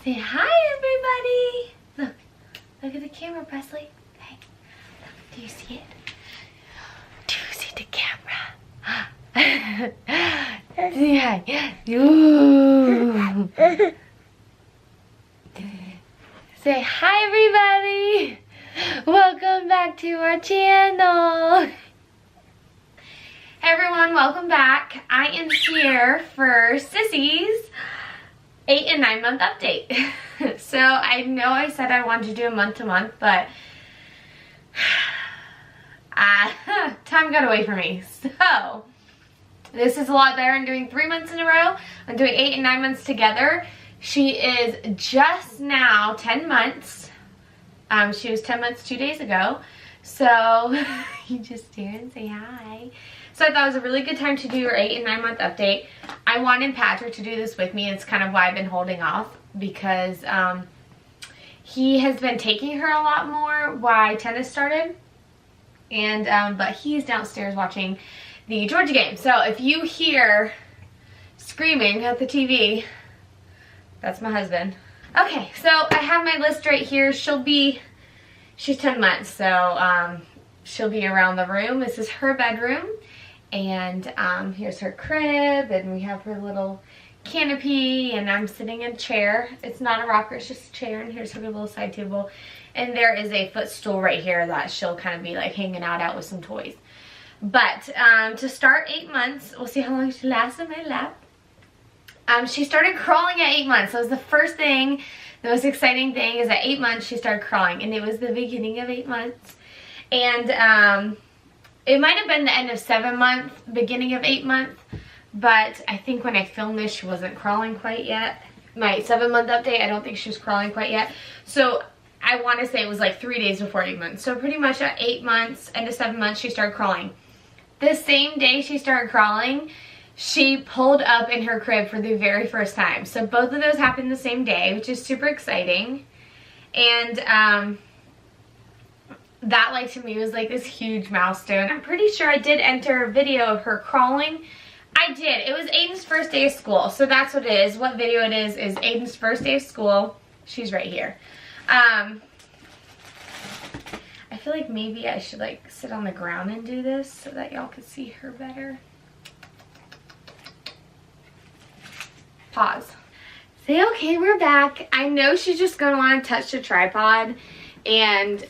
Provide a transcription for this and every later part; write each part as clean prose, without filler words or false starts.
Say hi, everybody. Look at the camera, Presley. Hey, look, do you see it? Do you see the camera? Say hi. Ooh. Say hi, everybody. Welcome back to our channel. Hey everyone, welcome back. I am here for Sissy's 8 and 9 month update. So I know I said I wanted to do a month to month, but time got away from me. So this is a lot better. I'm doing 3 months in a row. I'm doing 8 and 9 months together. She is just now 10 months. She was 10 months 2 days ago. So you just stare and say hi. So I thought it was a really good time to do your 8 and 9 month update. I wanted Patrick to do this with me. It's kind of why I've been holding off, because he has been taking her a lot more while tennis started. And but he's downstairs watching the Georgia game. So if you hear screaming at the TV, that's my husband. Okay, so I have my list right here. She's 10 months, so she'll be around the room. This is her bedroom. And here's her crib, and we have her little canopy, and I'm sitting in a chair. It's not a rocker, it's just a chair, and here's her little side table. And there is a footstool right here that she'll kind of be like hanging out with some toys. But to start 8 months, we'll see how long she lasts in my lap. She started crawling at 8 months. So it was the first thing, the most exciting thing is at 8 months she started crawling, and it was the beginning of 8 months. And it might have been the end of 7 months, beginning of 8 months, but I think when I filmed this, she wasn't crawling quite yet. My 7 month update, I don't think she was crawling quite yet. So I want to say it was like 3 days before 8 months. So pretty much at 8 months, end of 7 months, she started crawling. The same day she started crawling, she pulled up in her crib for the very first time. So both of those happened the same day, which is super exciting. And that, like, to me was like this huge milestone. I'm pretty sure I did enter a video of her crawling. I did. It was Aiden's first day of school. So that's what it is. What video it is Aiden's first day of school. She's right here. I feel like maybe I should like sit on the ground and do this so that y'all can see her better. Pause. Say, okay, we're back. I know she's just gonna want to touch the tripod, and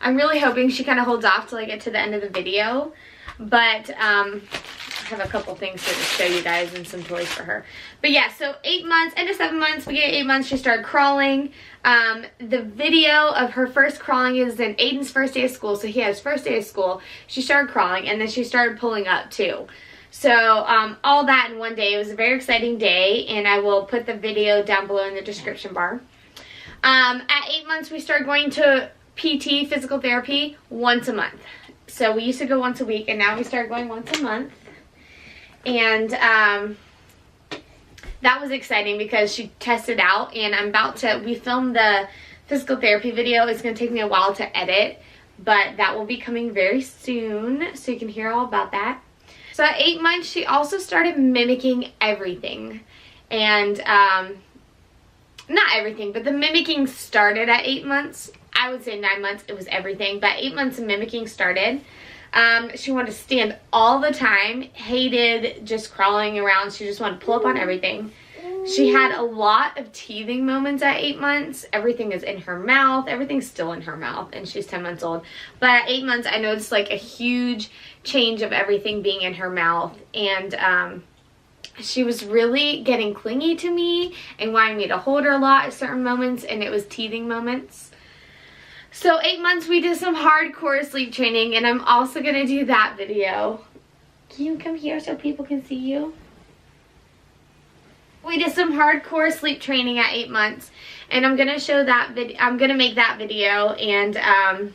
I'm really hoping she kind of holds off till I get to the end of the video. But I have a couple things to show you guys and some toys for her. But yeah, so 8 months, end of 7 months, we get 8 months, she started crawling. The video of her first crawling is in Aiden's first day of school. So he had his first day of school. She started crawling, and then she started pulling up too. So all that in one day. It was a very exciting day, and I will put the video down below in the description bar. At 8 months, we started going to PT, physical therapy, once a month. So we used to go once a week, and now we started going once a month. And that was exciting because she tested out, and we filmed the physical therapy video. It's going to take me a while to edit, but that will be coming very soon, so you can hear all about that. So at 8 months, she also started mimicking everything. And not everything, but the mimicking started at 8 months. I would say 9 months, it was everything. But 8 months of mimicking started. She wanted to stand all the time. Hated just crawling around. She just wanted to pull up on everything. She had a lot of teething moments at 8 months. Everything is in her mouth. Everything's still in her mouth, and she's 10 months old. But at 8 months, I noticed like a huge change of everything being in her mouth. And she was really getting clingy to me and wanting me to hold her a lot at certain moments, and it was teething moments. So 8 months, we did some hardcore sleep training, and I'm also going to do that video. Can you come here so people can see you? We did some hardcore sleep training at 8 months, and I'm going to show that video. I'm going to make that video and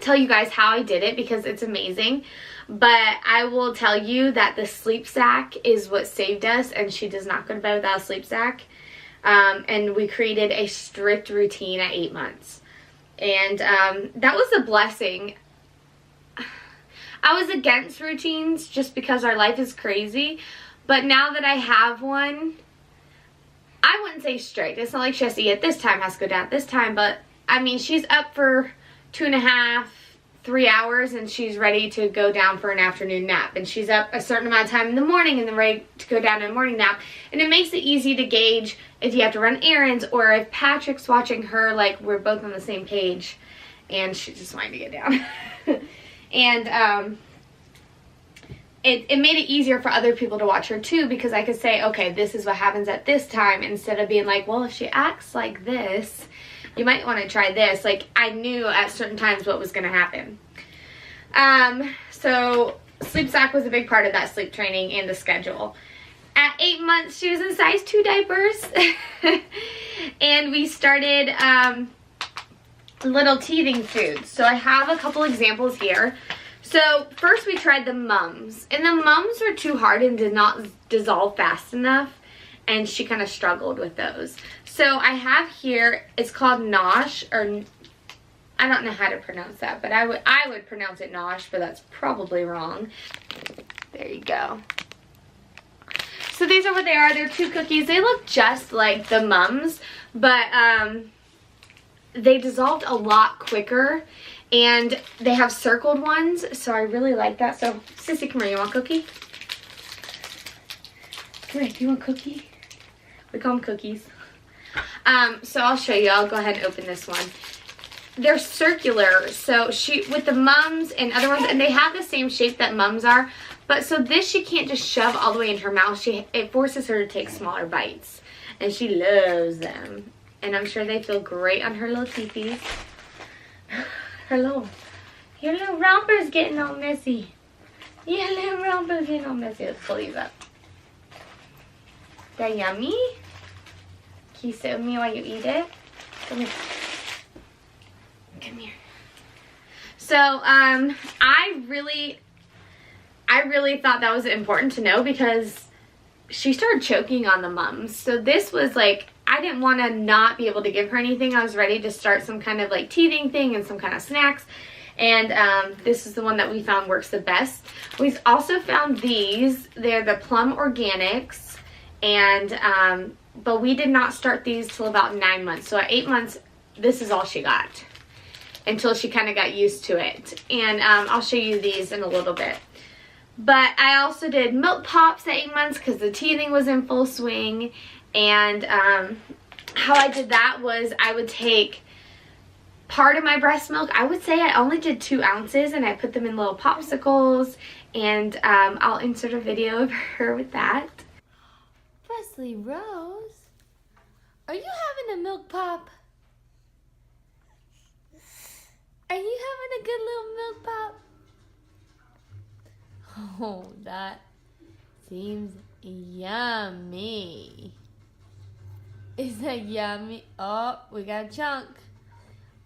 tell you guys how I did it, because it's amazing. But I will tell you that the sleep sack is what saved us, and she does not go to bed without a sleep sack. And we created a strict routine at 8 months. And that was a blessing. I was against routines just because our life is crazy. But now that I have one, I wouldn't say strict. It's not like she has to eat at this time, has to go down at this time, but I mean, she's up for 2.5, 3 hours, and she's ready to go down for an afternoon nap. And she's up a certain amount of time in the morning and then ready to go down in a morning nap. And it makes it easy to gauge if you have to run errands or if Patrick's watching her, like we're both on the same page and she's just wanting to get down. And it made it easier for other people to watch her too, because I could say, okay, this is what happens at this time, instead of being like, well, if she acts like this, you might want to try this. Like, I knew at certain times what was going to happen. So sleep sack was a big part of that sleep training and the schedule. At 8 months, she was in size 2 diapers. And we started little teething foods. So I have a couple examples here. So first we tried the mums. And the mums were too hard and did not dissolve fast enough. And she kind of struggled with those. So I have here, it's called Nosh, or I don't know how to pronounce that, but I would pronounce it Nosh, but that's probably wrong. There you go. So these are what they are. They're 2 cookies. They look just like the mums, but they dissolved a lot quicker, and they have circled ones, so I really like that. So Sissy, come here. You want a cookie? Come here. Do you want a cookie? We call them cookies. So I'll show you. I'll go ahead and open this one. They're circular. So with the mums and other ones, and they have the same shape that mums are, but so this she can't just shove all the way in her mouth. It forces her to take smaller bites, and she loves them. And I'm sure they feel great on her little teethies. Your little romper's getting all messy. Your little romper's getting all messy. Let's pull these up. They're yummy. Can you sit with me while you eat it? Come here. Come here. So, I really thought that was important to know, because she started choking on the mums. So this was like, I didn't want to not be able to give her anything. I was ready to start some kind of like teething thing and some kind of snacks. And this is the one that we found works the best. We've also found these. They're the Plum Organics. And, but we did not start these till about 9 months. So at 8 months, this is all she got until she kind of got used to it. And I'll show you these in a little bit. But I also did milk pops at 8 months because the teething was in full swing. And how I did that was I would take part of my breast milk. I would say I only did 2 ounces, and I put them in little popsicles. And I'll insert a video of her with that. Presley Rose, are you having a milk pop? Are you having a good little milk pop? Oh, that seems yummy. Is that yummy? Oh, we got a chunk.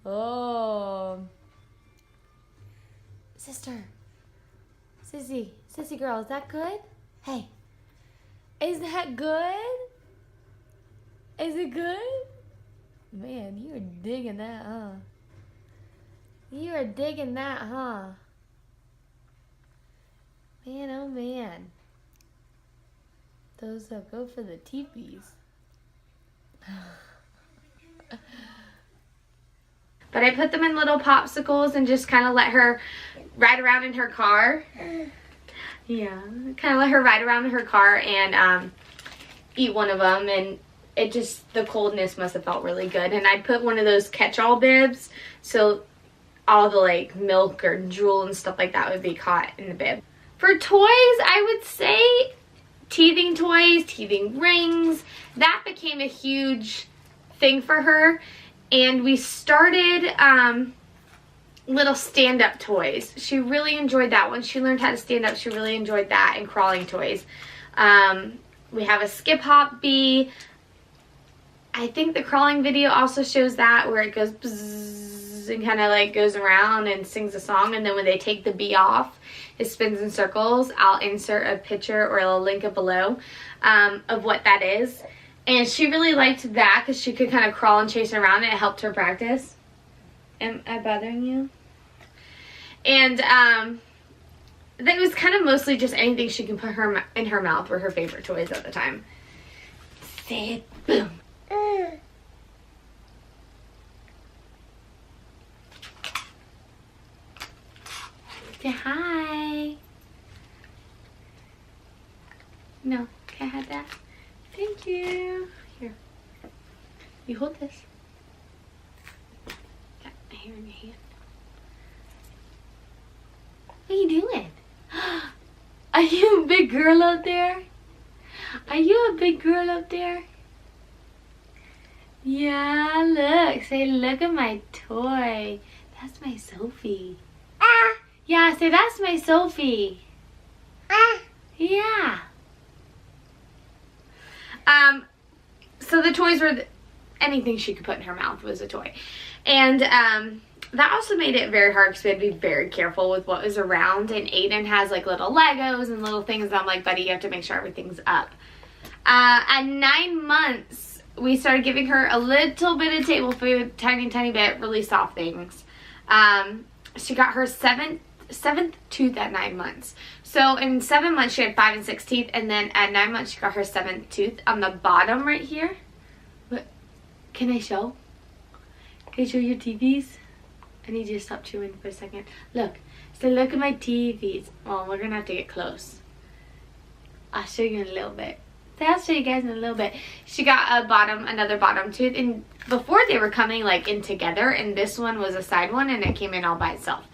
Oh. Sister. Sissy girl, is that good? Hey. Is that good? Is it good? Man, you are digging that, huh? You are digging that, huh? Man, oh man. Those go for the teepees. But I put them in little popsicles and just kind of let her ride around in her car. Yeah, kind of let her ride around in her car and eat one of them, and it just, the coldness must have felt really good. And I put one of those catch-all bibs, so all the like milk or drool and stuff like that would be caught in the bib. For toys, I would say teething toys, teething rings, that became a huge thing for her. And we started little stand-up toys. She really enjoyed that. When she learned how to stand up, she really enjoyed that, and crawling toys. We have a skip hop bee. I think the crawling video also shows that, where it goes bzzz and kind of like goes around and sings a song, and then when they take the bee off, it spins in circles. I'll insert a picture, or I'll link it below, of what that is. And she really liked that because she could kind of crawl and chase around, and it helped her practice. Am I bothering you? And it was kind of mostly just anything she can put in her mouth were her favorite toys at the time. Say boom. Say hi. No, can I have that? Thank you. Here. You hold this. Got my hair in your hand. What are you doing? Are you a big girl up there? Are you a big girl up there? Yeah, look. Say, look at my toy. That's my Sophie. Yeah, say, that's my Sophie. Yeah. So the toys were anything she could put in her mouth was a toy. And that also made it very hard because we had to be very careful with what was around. And Aiden has like little Legos and little things. And I'm like, buddy, you have to make sure everything's up. At 9 months, we started giving her a little bit of table food, tiny bit, really soft things. She got her seventh tooth at 9 months. So in 7 months she had 5 and 6 teeth, and then at 9 months she got her 7th tooth on the bottom right here. What? Can I show? Can I show your TVs? I need you to stop chewing for a second. Look. So look at my TVs. Oh, we're gonna have to get close. I'll show you in a little bit. So I'll show you guys in a little bit. She got another bottom tooth, and before they were coming like in together, and this one was a side one, and it came in all by itself.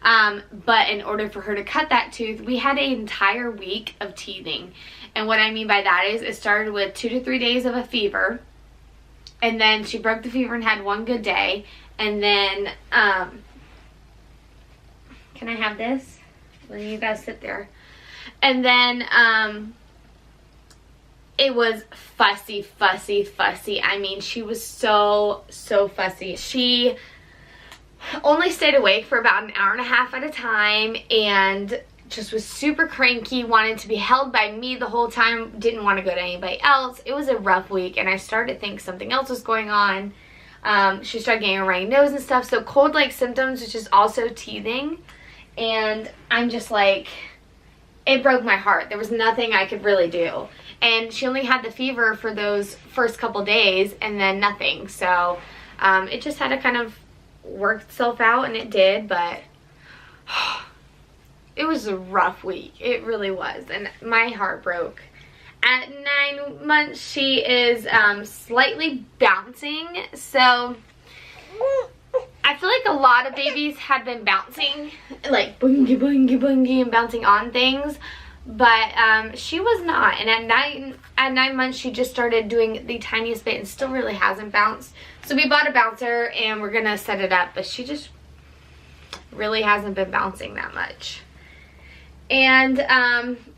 But in order for her to cut that tooth, we had an entire week of teething. And what I mean by that is it started with 2 to 3 days of a fever. And then she broke the fever and had one good day. And then, can I have this? Well, you guys sit there. And then, it was fussy. I mean, she was so fussy. She only stayed awake for about an hour and a half at a time and just was super cranky, wanted to be held by me the whole time, didn't want to go to anybody else. It was a rough week, and I started to think something else was going on. She started getting a runny nose and stuff, so cold-like symptoms, which is also teething. And I'm just like, it broke my heart. There was nothing I could really do. And she only had the fever for those first couple days and then nothing. So it just had to kind of work itself out, and it did, but it was a rough week. It really was, and my heart broke. At 9 months, she is slightly bouncing, so I feel like a lot of babies had been bouncing, like boingy, boingy, boingy, and bouncing on things, but she was not. And at 9 months, she just started doing the tiniest bit and still really hasn't bounced. So we bought a bouncer and we're gonna set it up, but she just really hasn't been bouncing that much. And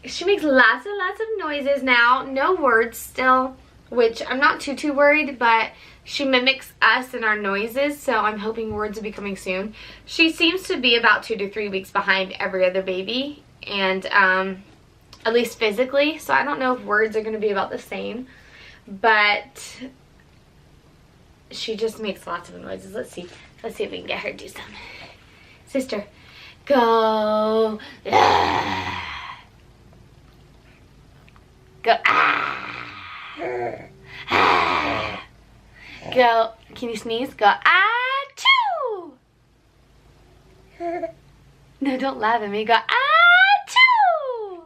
she makes lots and lots of noises now. No words still, which I'm not too worried, but she mimics us and our noises, so I'm hoping words will be coming soon. She seems to be about 2 to 3 weeks behind every other baby, and at least physically, so I don't know if words are gonna be about the same, but she just makes lots of noises. Let's see if we can get her to do some. Sister, go. Ah. Go. Ah. Ah. Go. Can you sneeze? Go. Ah-choo. No, don't laugh at me. Go. Ah-choo.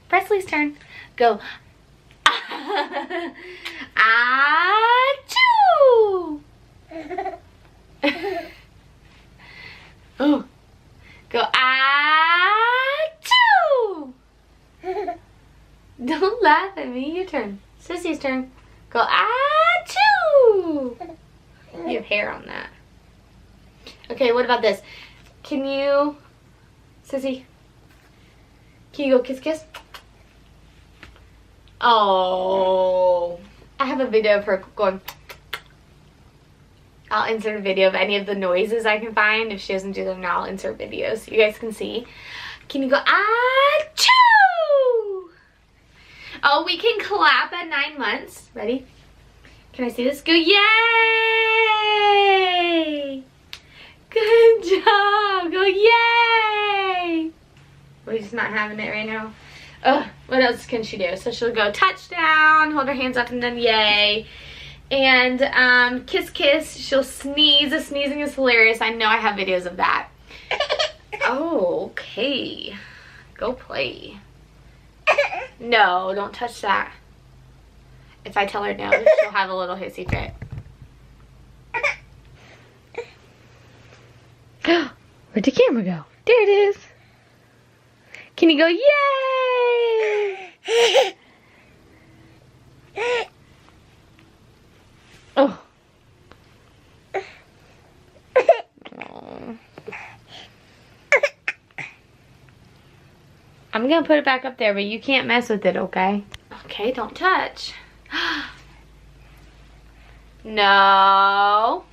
Presley's turn. Go. Ah-choo. Oh. Go. Ah-choo. Don't laugh at me. Your turn. Sissy's turn. Go. Ah-choo. You have hair on that. Okay, what about this? Can you, Sissy, can you go kiss? Oh, I have a video of her going. I'll insert a video of any of the noises I can find. If she doesn't do them now, I'll insert videos so you guys can see. Can you go, ah-choo? Oh, we can clap at 9 months. Ready? Can I see this? Go, yay! Good job. Go, yay! We're just not having it right now. what else can she do? So she'll go touchdown, hold her hands up, and then yay. And kiss kiss, she'll sneeze. The sneezing is hilarious. I know I have videos of that. Oh, okay. Go play. No, don't touch that. If I tell her no, she'll have a little hissy fit. Where'd the camera go? There it is. Can you go, yay? Oh. I'm gonna put it back up there, but you can't mess with it, okay? Okay, don't touch. No.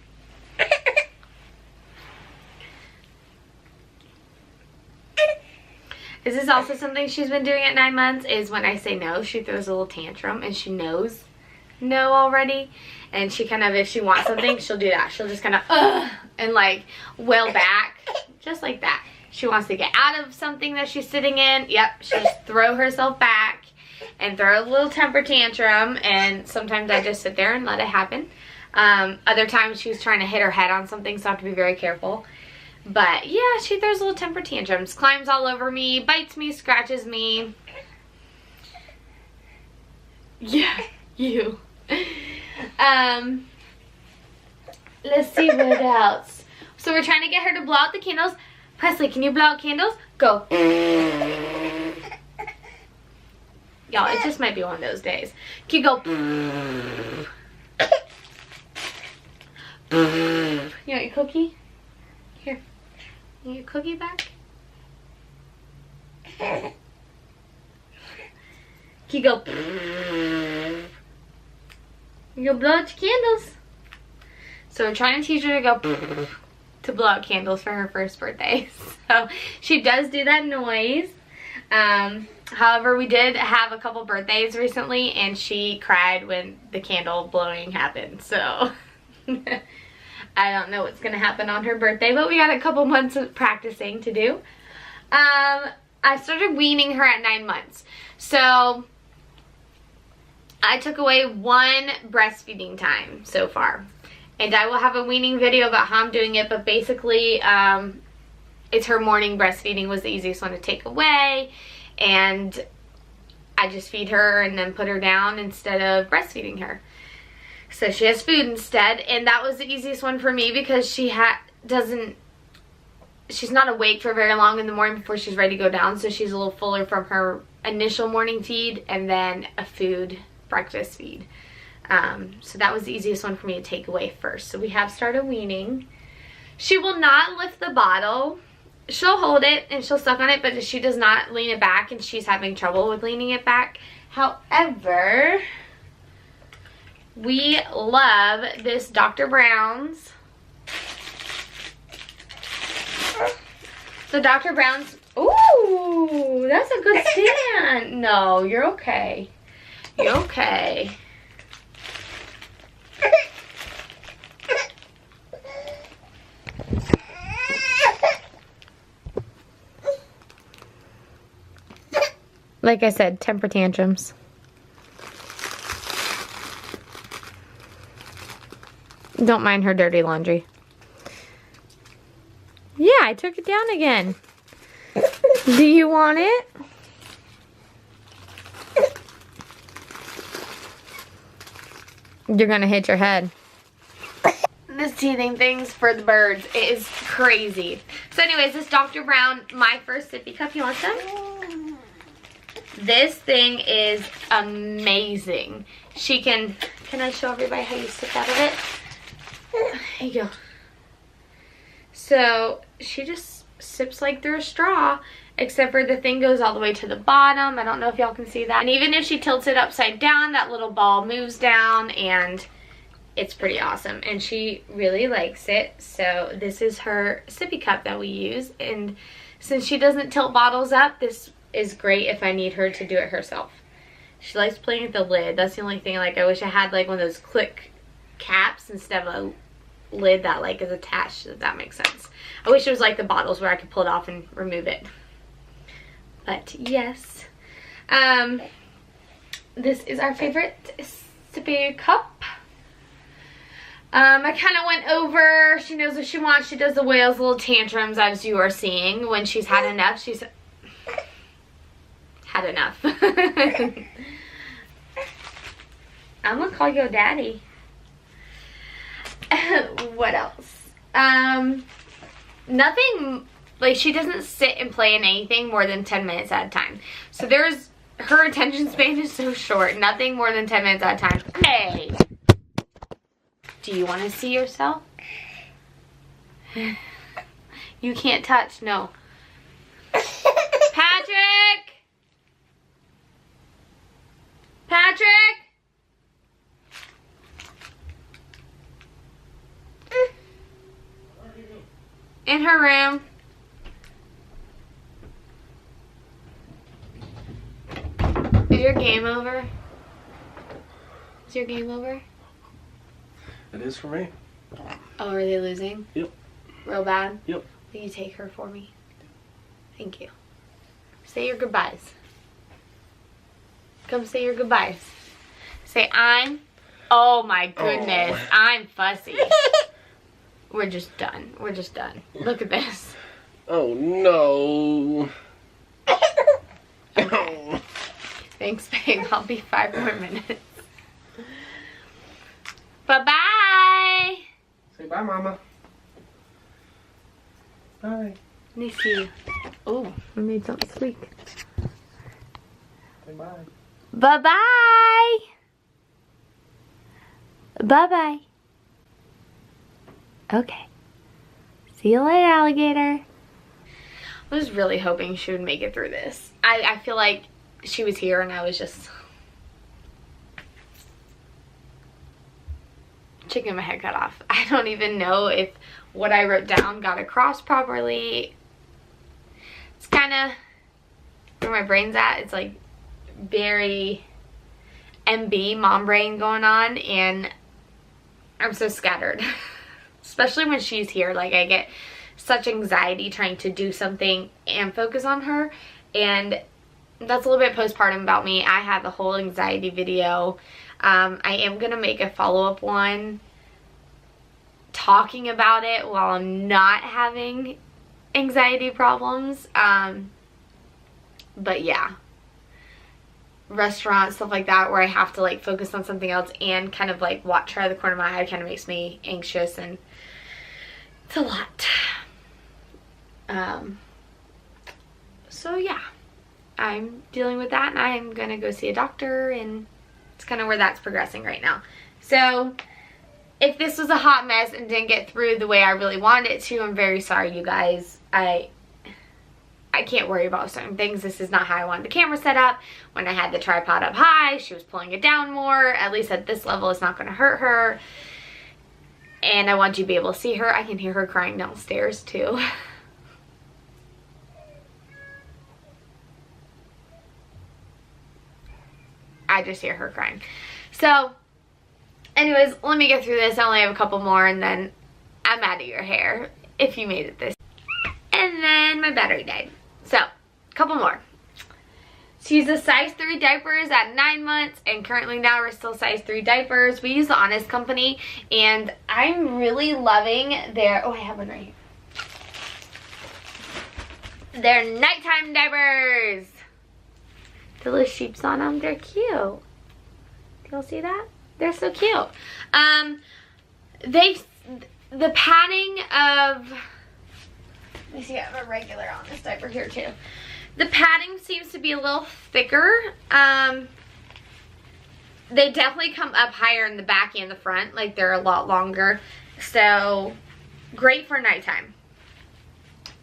This is also something she's been doing at 9 months, is when I say no, she throws a little tantrum and she knows no already. And she kind of, if she wants something, she'll do that. She'll just kind of, and like wail back, just like that. She wants to get out of something that she's sitting in. Yep, she'll just throw herself back and throw a little temper tantrum. And sometimes I just sit there and let it happen. Other times she's trying to hit her head on something, so I have to be very careful. But yeah, she throws little temper tantrums, climbs all over me, bites me, scratches me. Yeah, you. Let's see what else. So we're trying to get her to blow out the candles. Presley, can you blow out candles? Go. Y'all, it just might be one of those days. Can you go? You want your cookie? Here. You want your cookie back? Can you go? You go blow out your candles. So we're trying to teach her to go to blow out candles for her first birthday. So she does do that noise. However, we did have a couple birthdays recently and she cried when the candle blowing happened. So I don't know what's going to happen on her birthday, but we got a couple months of practicing to do. I started weaning her at 9 months. So I took away 1 breastfeeding time so far. And I will have a weaning video about how I'm doing it, but basically it's her morning breastfeeding was the easiest one to take away. And I just feed her and then put her down instead of breastfeeding her. So she has food instead, and that was the easiest one for me because she's not awake for very long in the morning before she's ready to go down, so she's a little fuller from her initial morning feed and then a breakfast feed. So that was the easiest one for me to take away first. So we have started weaning. She will not lift the bottle. She'll hold it and she'll suck on it, but she does not lean it back, and she's having trouble with leaning it back. However, we love this Dr. Brown's. The Dr. Brown's, ooh, that's a good stand. No, you're okay. You're okay. Like I said, temper tantrums. Don't mind her dirty laundry. Yeah, I took it down again. Do you want it? You're gonna hit your head. This teething things for the birds, it is crazy. So anyways, this Dr. Brown, my first sippy cup, you want some? This thing is amazing. Can I show everybody how you sip out of it? Here you go. So she just sips like through a straw, except for the thing goes all the way to the bottom. I don't know if y'all can see that. And even if she tilts it upside down, that little ball moves down, and it's pretty awesome. And she really likes it. So this is her sippy cup that we use. And since she doesn't tilt bottles up, this is great if I need her to do it herself. She likes playing with the lid. That's the only thing, like, I wish I had like one of those click caps instead of a lid that like is attached, if that makes sense. I wish it was like the bottles where I could pull it off and remove it. But yes. This is our favorite sippy cup. I kind of went over, she knows what she wants. She does the whale's little tantrums, as you are seeing. When she's had enough, she's had enough. I'm gonna call you a daddy. What else? Nothing, like, she doesn't sit and play in anything more than 10 minutes at a time. So her attention span is so short. Nothing more than 10 minutes at a time. Hey! Do you want to see yourself? You can't touch, no. Patrick! Patrick! In her room. Is your game over? Is your game over? It is for me. Oh, are they losing? Yep. Real bad? Yep. Will you take her for me? Thank you. Say your goodbyes. Come say your goodbyes. Say oh my goodness, Oh. I'm fussy. We're just done. We're just done. Look at this. Oh no. Okay. Thanks, babe. I'll be 5 more minutes. Bye-bye. Say bye, Mama. Bye. Let me see. Oh, I made something squeak. Say bye. Bye-bye. Bye-bye. Okay. See you later, alligator. I was really hoping she would make it through this. I feel like she was here and I was just chicken my head cut off. I don't even know if what I wrote down got across properly. It's kind of where my brain's at. It's like very MB, mom brain going on, and I'm so scattered. Especially when she's here. Like, I get such anxiety trying to do something and focus on her, and that's a little bit postpartum about me. I have a whole anxiety video. I am going to make a follow-up one talking about it while I'm not having anxiety problems. But yeah, restaurants, stuff like that, where I have to like focus on something else and kind of like watch her out of the corner of my eye, kind of makes me anxious, and it's a lot. So yeah, I'm dealing with that, and I'm gonna go see a doctor, and it's kind of where that's progressing right now. So if this was a hot mess and didn't get through the way I really wanted it to, I'm very sorry, you guys. I can't worry about certain things. This is not how I wanted the camera set up. When I had the tripod up high, she was pulling it down more. At least at this level, it's not going to hurt her. And I want you to be able to see her. I can hear her crying downstairs too. I just hear her crying. So anyways, let me get through this. I only have a couple more, and then I'm out of your hair if you made it this. And then my battery died. So, a couple more. She's a size 3 diapers at 9 months, and currently now we're still size 3 diapers. We use the Honest Company, and I'm really loving their, oh, I have one right here. Their nighttime diapers. The little sheeps on them, they're cute. Do y'all see that? They're so cute. The padding of, let me see, I have a regular Honest diaper here too. The padding seems to be a little thicker. They definitely come up higher in the back and the front, like they're a lot longer. So great for nighttime.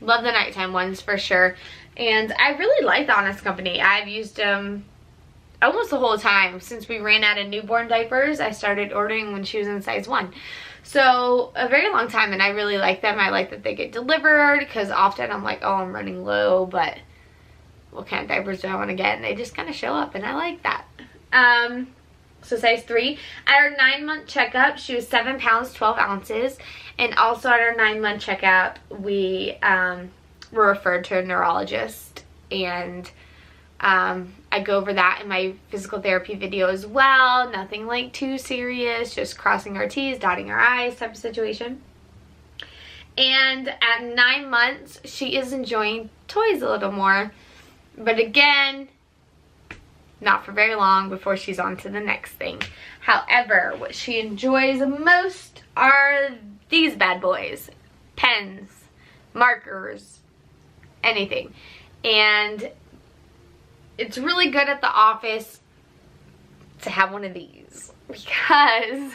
Love the nighttime ones for sure. And I really like the Honest Company. I've used them almost the whole time. Since we ran out of newborn diapers, I started ordering when she was in size 1. So a very long time, and I really like them. I like that they get delivered, because often I'm like, oh, I'm running low, but what kind of diapers do I want to get? And they just kind of show up, and I like that. So size 3. At our 9-month checkup, she was 7 pounds, 12 ounces. And also at our 9-month checkup, we were referred to a neurologist, and I go over that in my physical therapy video as well. Nothing like too serious, just crossing our T's, dotting our I's type of situation. And at 9 months, she is enjoying toys a little more. But again, not for very long before she's on to the next thing. However, what she enjoys most are these bad boys. Pens, markers, anything. And it's really good at the office to have one of these, because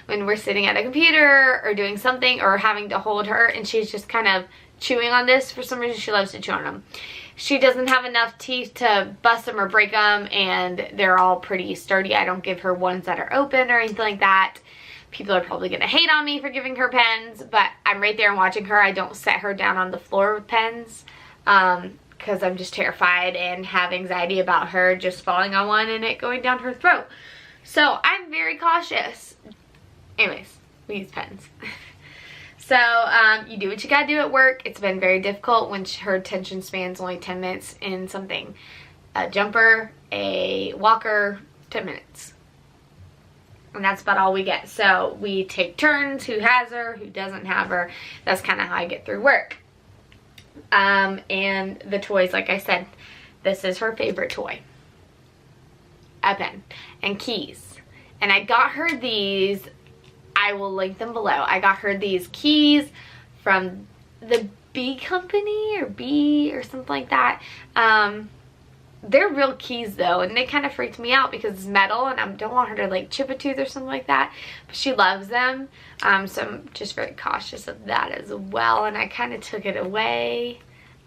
when we're sitting at a computer or doing something or having to hold her and she's just kind of chewing on this, for some reason she loves to chew on them. She doesn't have enough teeth to bust them or break them, and they're all pretty sturdy. I don't give her ones that are open or anything like that. People are probably going to hate on me for giving her pens, but I'm right there and watching her. I don't set her down on the floor with pens because I'm just terrified and have anxiety about her just falling on one and it going down her throat. So I'm very cautious. Anyways, we use pens. So you do what you gotta do at work. It's been very difficult when her attention span's only 10 minutes in something. A jumper, a walker, 10 minutes. And that's about all we get. So we take turns, who has her, who doesn't have her. That's kind of how I get through work. And the toys, like I said, this is her favorite toy. A pen and keys. And I got her these, I will link them below. I got her these keys from the B company or B or something like that. They're real keys though, and they kind of freaked me out because it's metal and I don't want her to like chip a tooth or something like that, but she loves them. So I'm just very cautious of that as well, and I kind of took it away.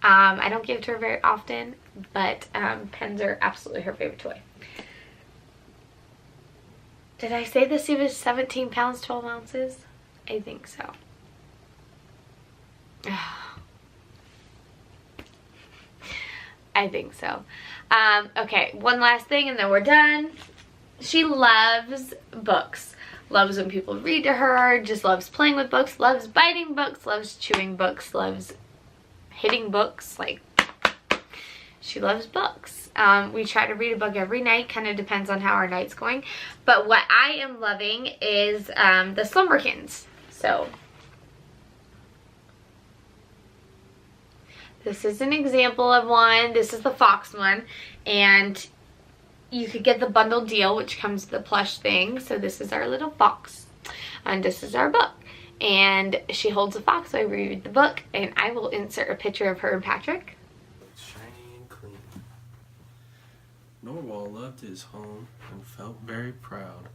I don't give it to her very often, but pens are absolutely her favorite toy. Did I say this was 17 pounds, 12 ounces? I think so. I think so. Okay, one last thing and then we're done. She loves books. Loves when people read to her, just loves playing with books, loves biting books, loves chewing books, loves hitting books. Like, she loves books. We try to read a book every night, kind of depends on how our night's going. But what I am loving is the Slumberkins. So this is an example of one. This is the Fox one, and you could get the bundle deal, which comes with the plush thing. So this is our little fox, and this is our book. And she holds a fox, so I read the book, and I will insert a picture of her and Patrick. Shiny and clean. Norwal loved his home and felt very proud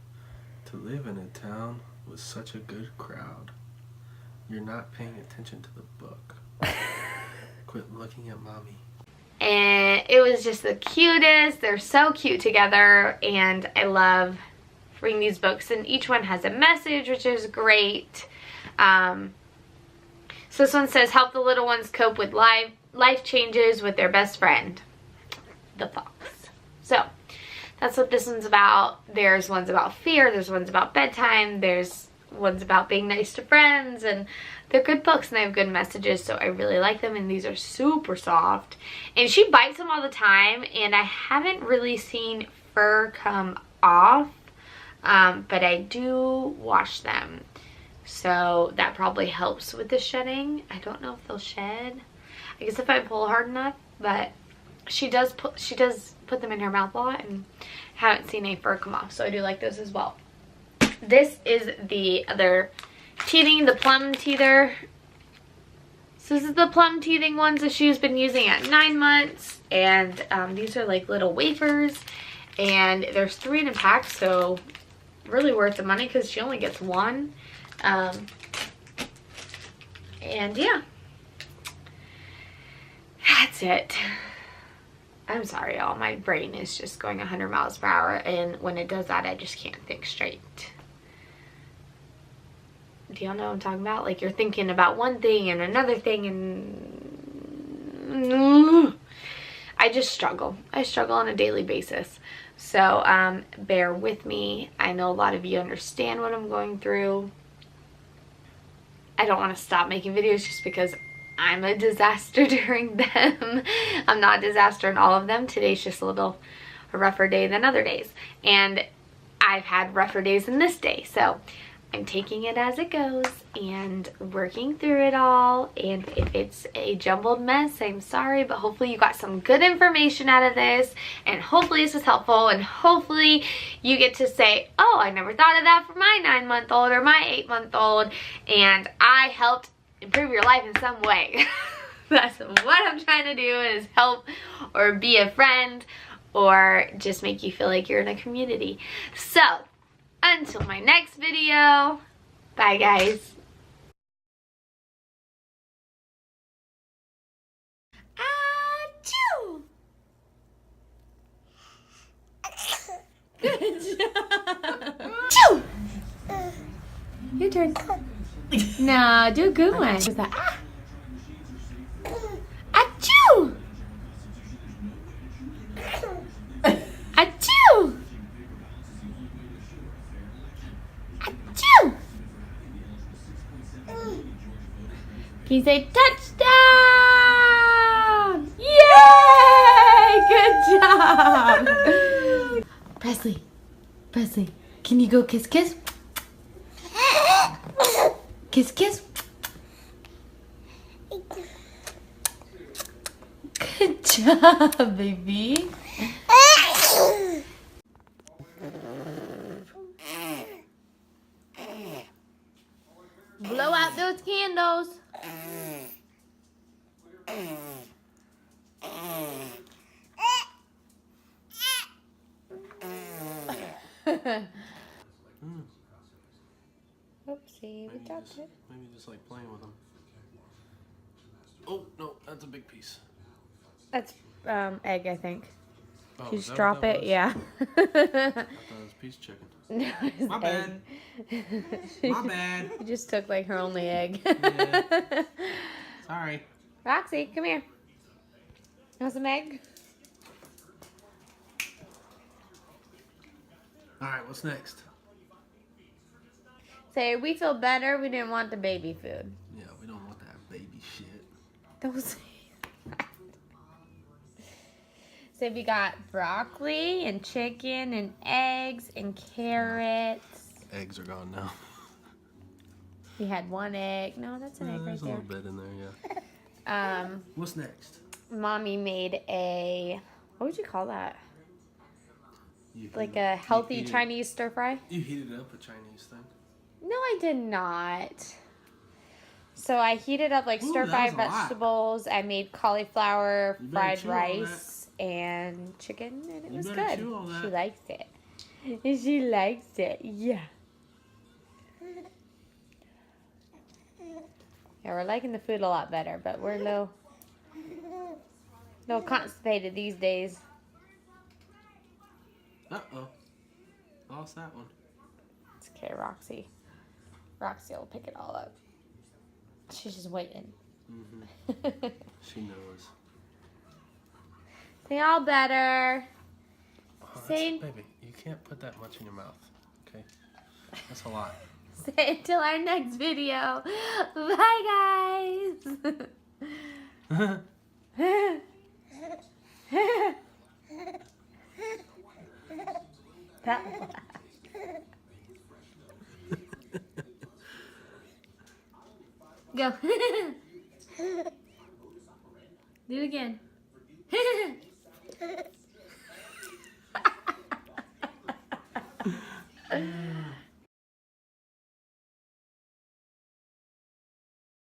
to live in a town with such a good crowd. You're not paying attention to the book. Quit looking at mommy. And it was just the cutest. They're so cute together, and I love reading these books, and each one has a message, which is great. So this one says, help the little ones cope with life changes with their best friend, the fox. So that's what this one's about. There's ones about fear, there's ones about bedtime, there's ones about being nice to friends, and they're good books and they have good messages, so I really like them, and these are super soft. And she bites them all the time, and I haven't really seen fur come off, but I do wash them, so that probably helps with the shedding. I don't know if they'll shed, I guess if I pull hard enough, but she does put them in her mouth a lot, and haven't seen any fur come off, so I do like those as well. This is the other teething, the plum teether. So this is the plum teething ones that she's been using at 9 months, and these are like little wafers, and there's 3 in a pack, so really worth the money because she only gets 1. And yeah, that's it. I'm sorry y'all, my brain is just going 100 miles per hour, and when it does that I just can't think straight. Do y'all know what I'm talking about? Like, you're thinking about one thing and another thing, and I just struggle. I struggle on a daily basis. So bear with me. I know a lot of you understand what I'm going through. I don't want to stop making videos just because I'm a disaster during them. I'm not a disaster in all of them. Today's just a rougher day than other days. And I've had rougher days than this day. So I'm taking it as it goes and working through it all. And if it's a jumbled mess, I'm sorry, but hopefully you got some good information out of this, and hopefully this was helpful, and hopefully you get to say, oh, I never thought of that for my 9-month-old or my 8-month-old, and I helped improve your life in some way. That's what I'm trying to do, is help or be a friend or just make you feel like you're in a community. So until my next video, bye guys. Achoo! Good job. Achoo! Your turn. No, do a good one. What's that? Ah. Achoo! Achoo! Achoo! Can you say touchdown? Yay! Good job! Presley, can you go kiss kiss? Kiss kiss? Good job, baby. Blow out those candles. Oopsie, we dropped it. Maybe just like playing with them. Oh, no, that's a big piece. That's egg, I think. Oh, You just drop it, yeah. I thought it was piece chicken. No, it's My bad. My bad. You just took like her only egg. Yeah. Sorry. Roxy, come here. Want some egg? Alright, what's next? Say, we feel better. We didn't want the baby food. Yeah, we don't want that baby shit. Don't say that. So we got broccoli and chicken and eggs and carrots. Eggs are gone now. We had one egg. No, that's an egg right There's a there. little bit in there, yeah. What's next? Mommy made a, what would you call that? You Like heated- a healthy you heated- Chinese stir fry? You heated up a Chinese thing. No, I did not. So I heated up like Ooh, stir fry that was a lot. vegetables. I made cauliflower, You better fried chew all rice, and chicken, and it You was better good. chew all that. She likes it. She likes it, yeah. Yeah, we're liking the food a lot better, but we're a little constipated these days. Uh-oh. Lost that one. It's okay, Roxy. Roxy will pick it all up. She's just waiting. Mm-hmm. She knows. Say all better. Oh, Say, baby, you can't put that much in your mouth. Okay? That's a lot. say until our next video. Bye, guys. That Go. Do it again.